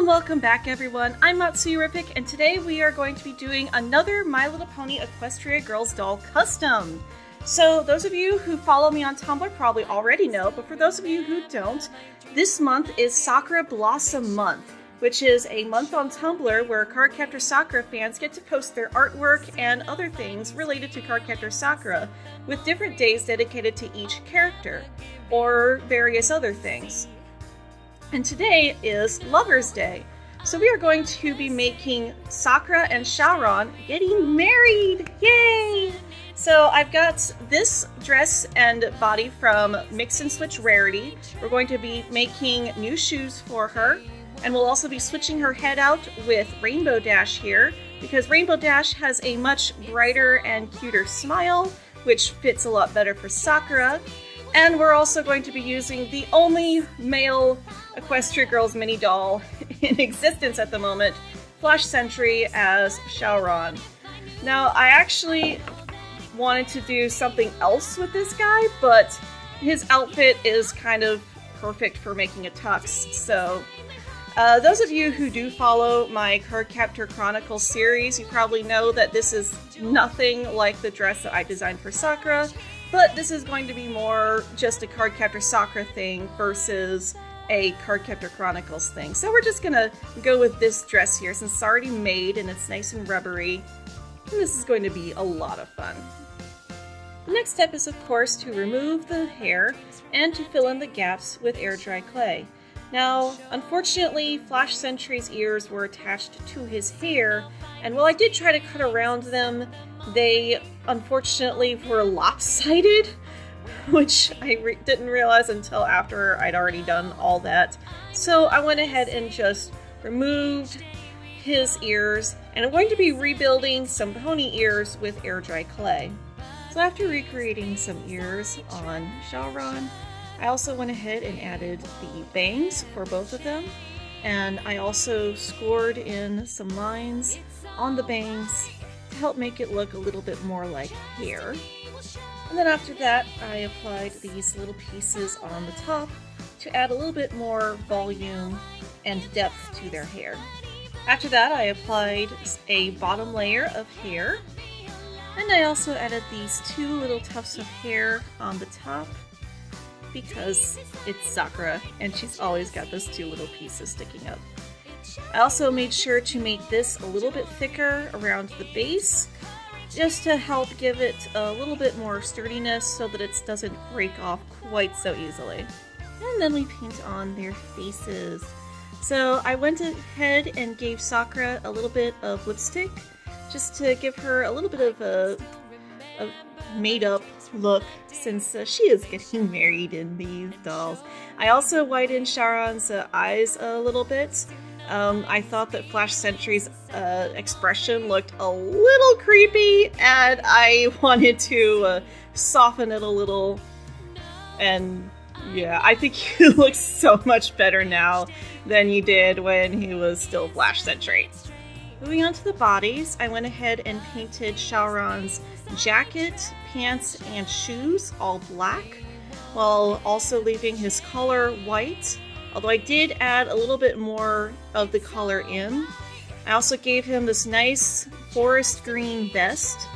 welcome back everyone. I'm Matsuyorific, and today we are going to be doing another My Little Pony Equestria Girls Doll custom. So those of you who follow me on Tumblr probably already know, but for those of you who don't, this month is Sakura Blossom Month, which is a month on Tumblr where Cardcaptor Sakura fans get to post their artwork and other things related to Cardcaptor Sakura, with different days dedicated to each character, or various other things. And today is Lover's Day, so we are going to be making Sakura and Syaoran getting married! Yay! So I've got this dress and body from Mix and Switch Rarity. We're going to be making new shoes for her, and we'll also be switching her head out with Rainbow Dash here, because Rainbow Dash has a much brighter and cuter smile, which fits a lot better for Sakura. And we're also going to be using the only male Equestria Girls mini doll in existence at the moment, Flash Sentry, as Syaoran. Now, I actually wanted to do something else with this guy, but his outfit is kind of perfect for making a tux, so those of you who do follow my Cardcaptor Chronicles series, you probably know that this is nothing like the dress that I designed for Sakura, but this is going to be more just a Cardcaptor Sakura thing versus a Cardcaptor Chronicles thing. So we're just gonna go with this dress here since it's already made and it's nice and rubbery. And this is going to be a lot of fun. The next step is, of course, to remove the hair and to fill in the gaps with air dry clay. Now, unfortunately, Flash Sentry's ears were attached to his hair, and while I did try to cut around them, they unfortunately were lopsided, which I didn't realize until after I'd already done all that. So I went ahead and just removed his ears, and I'm going to be rebuilding some pony ears with air dry clay. So after recreating some ears on Syaoran, I also went ahead and added the bangs for both of them, and I also scored in some lines on the bangs to help make it look a little bit more like hair. And then after that, I applied these little pieces on the top to add a little bit more volume and depth to their hair. After that, I applied a bottom layer of hair, and I also added these two little tufts of hair on the top because it's Sakura and she's always got those two little pieces sticking up. I also made sure to make this a little bit thicker around the base just to help give it a little bit more sturdiness so that it doesn't break off quite so easily. And then we paint on their faces. So I went ahead and gave Sakura a little bit of lipstick just to give her a little bit of a made-up look since she is getting married in these dolls. I also whitened Syaoran's eyes a little bit. I thought that Flash Sentry's expression looked a little creepy, and I wanted to soften it a little. And yeah, I think he looks so much better now than he did when he was still Flash Sentry. Moving on to the bodies, I went ahead and painted Syaoran's jacket, pants, and shoes all black, while also leaving his collar white, although I did add a little bit more of the color in. I also gave him this nice forest green vest,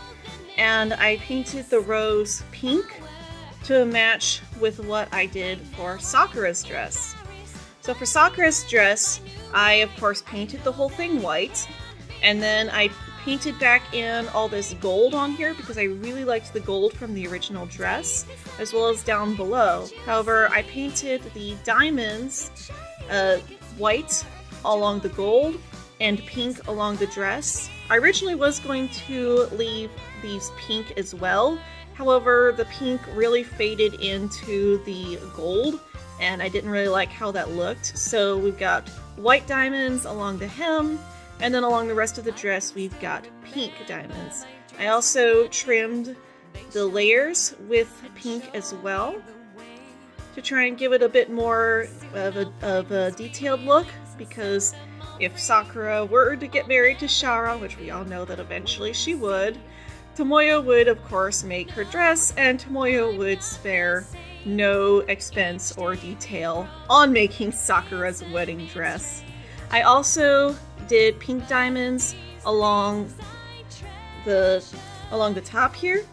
and I painted the rose pink to match with what I did for Sakura's dress. So for Sakura's dress, I of course painted the whole thing white, and then I painted back in all this gold on here because I really liked the gold from the original dress, as well as down below. However, I painted the diamonds white along the gold and pink along the dress. I originally was going to leave these pink as well. However, the pink really faded into the gold, and I didn't really like how that looked. So we've got white diamonds along the hem, and then along the rest of the dress, we've got pink diamonds. I also trimmed the layers with pink as well to try and give it a bit more of a detailed look, because if Sakura were to get married to Syaoran, which we all know that eventually she would, Tomoyo would, of course, make her dress, and Tomoyo would spare no expense or detail on making Sakura's wedding dress. I also did pink diamonds along the top here.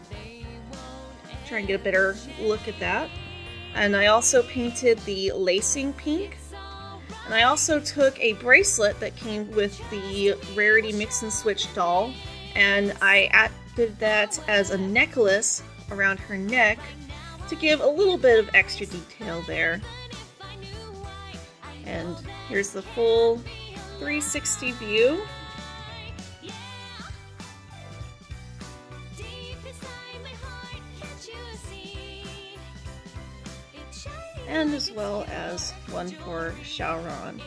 Try and get a better look at that. And I also painted the lacing pink. And I also took a bracelet that came with the Rarity Mix and Switch doll, and I added that as a necklace around her neck to give a little bit of extra detail there. And here's the full 360 view. And as well as one for Syaoran.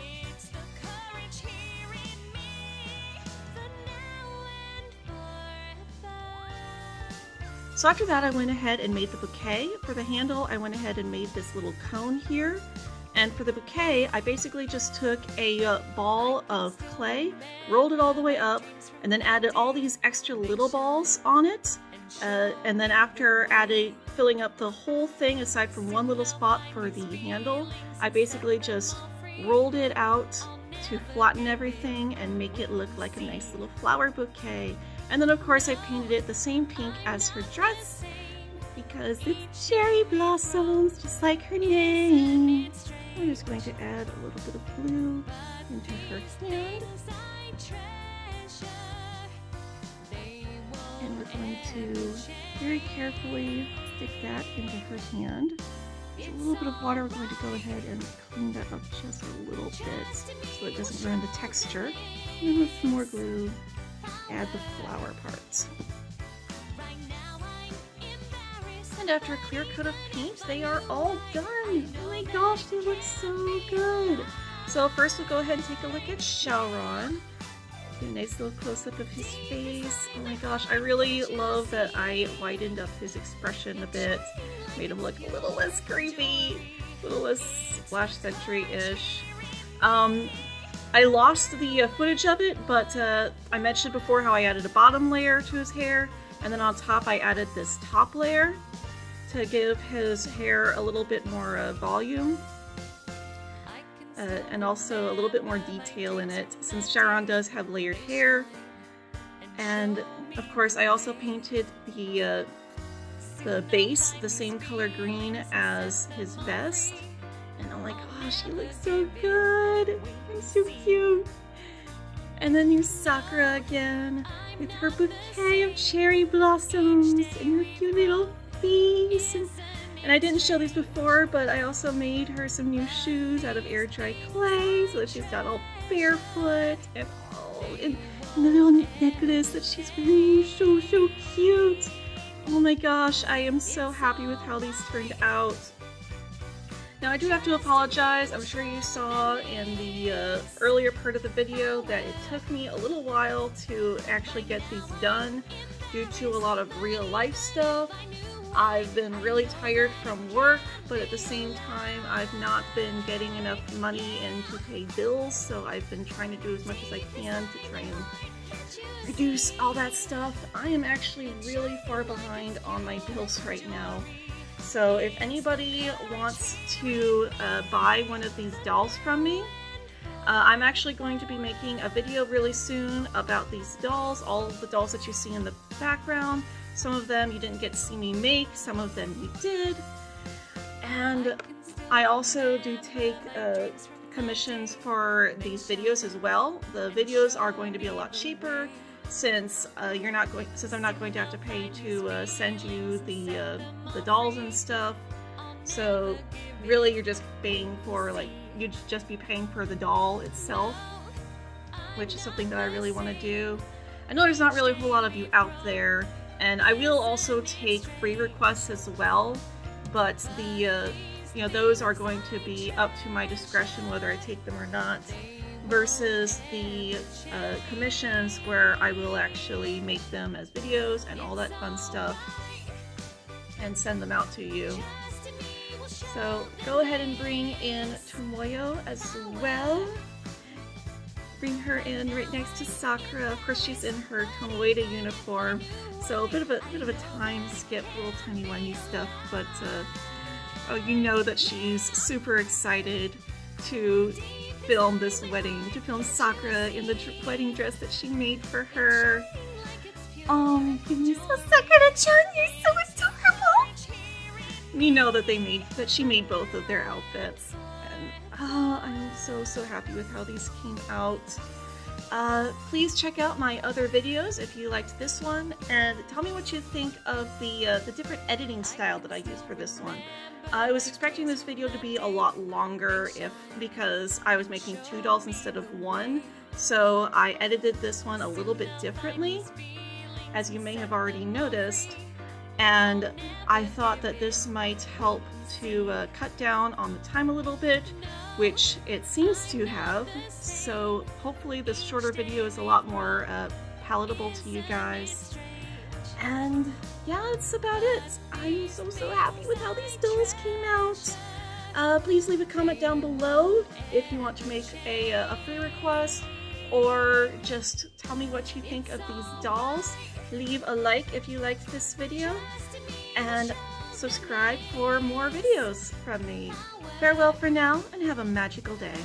So after that I went ahead and made the bouquet. For the handle I went ahead and made this little cone here. And for the bouquet I basically just took a ball of clay, rolled it all the way up, and then added all these extra little balls on it. And then after filling up the whole thing aside from one little spot for the handle, I basically just rolled it out to flatten everything and make it look like a nice little flower bouquet. And then of course I painted it the same pink as her dress because it's cherry blossoms, just like her name. I'm just going to add a little bit of blue into her hand. And we're going to very carefully stick that into her hand. With a little bit of water, we're going to go ahead and clean that up just a little bit so it doesn't ruin the texture. And then with some more glue, add the flower parts. And after a clear coat of paint, they are all done! Oh my gosh, they look so good! So first we'll go ahead and take a look at Syaoran. A nice little close-up of his face. Oh my gosh, I really love that I widened up his expression a bit. Made him look a little less creepy, a little less Splash Century-ish. I lost the footage of it, but I mentioned before how I added a bottom layer to his hair, and then on top I added this top layer to give his hair a little bit more volume. And also a little bit more detail in it, since Syaoran does have layered hair. And of course I also painted the base the same color green as his vest. And oh my gosh, he looks so good! He's so cute! And then here's Sakura again, with her bouquet of cherry blossoms and her cute little face. And I didn't show these before, but I also made her some new shoes out of air dry clay, so that she's got all barefoot, and the little necklace that she's wearing, so cute. Oh my gosh, I am so happy with how these turned out. Now I do have to apologize. I'm sure you saw in the earlier part of the video that it took me a little while to actually get these done due to a lot of real life stuff. I've been really tired from work, but at the same time I've not been getting enough money in to pay bills, so I've been trying to do as much as I can to try and reduce all that stuff. I am actually really far behind on my bills right now. So if anybody wants to buy one of these dolls from me, I'm actually going to be making a video really soon about these dolls, all of the dolls that you see in the background. Some of them you didn't get to see me make, some of them you did. And I also do take commissions for these videos as well. The videos are going to be a lot cheaper since I'm not going to have to pay to send you the dolls and stuff. So really you're just paying for, you'd just be paying for the doll itself, which is something that I really want to do. I know there's not really a whole lot of you out there, and I will also take free requests as well, but those are going to be up to my discretion whether I take them or not, versus the commissions where I will actually make them as videos and all that fun stuff and send them out to you. So go ahead and bring in Tomoyo as well. Bring her in right next to Sakura. Of course, she's in her Tomoeda uniform, so a bit of a time skip, little tiny whiny stuff. But you know that she's super excited to film this wedding, to film Sakura in the wedding dress that she made for her. Oh my goodness, oh, Sakura-chan, you're so adorable! You know that she made both of their outfits, and oh, I'm so happy with how these came out. Please check out my other videos if you liked this one, and tell me what you think of the different editing style that I used for this one. I was expecting this video to be a lot longer because I was making 2 dolls instead of 1, so I edited this one a little bit differently, as you may have already noticed, and I thought that this might help to cut down on the time a little bit, which it seems to have, so hopefully this shorter video is a lot more palatable to you guys. And yeah, that's about it. I'm so happy with how these dolls came out. Please leave a comment down below if you want to make a free request, or just tell me what you think of these dolls. Leave a like if you liked this video, and subscribe for more videos from me. Farewell for now, and have a magical day.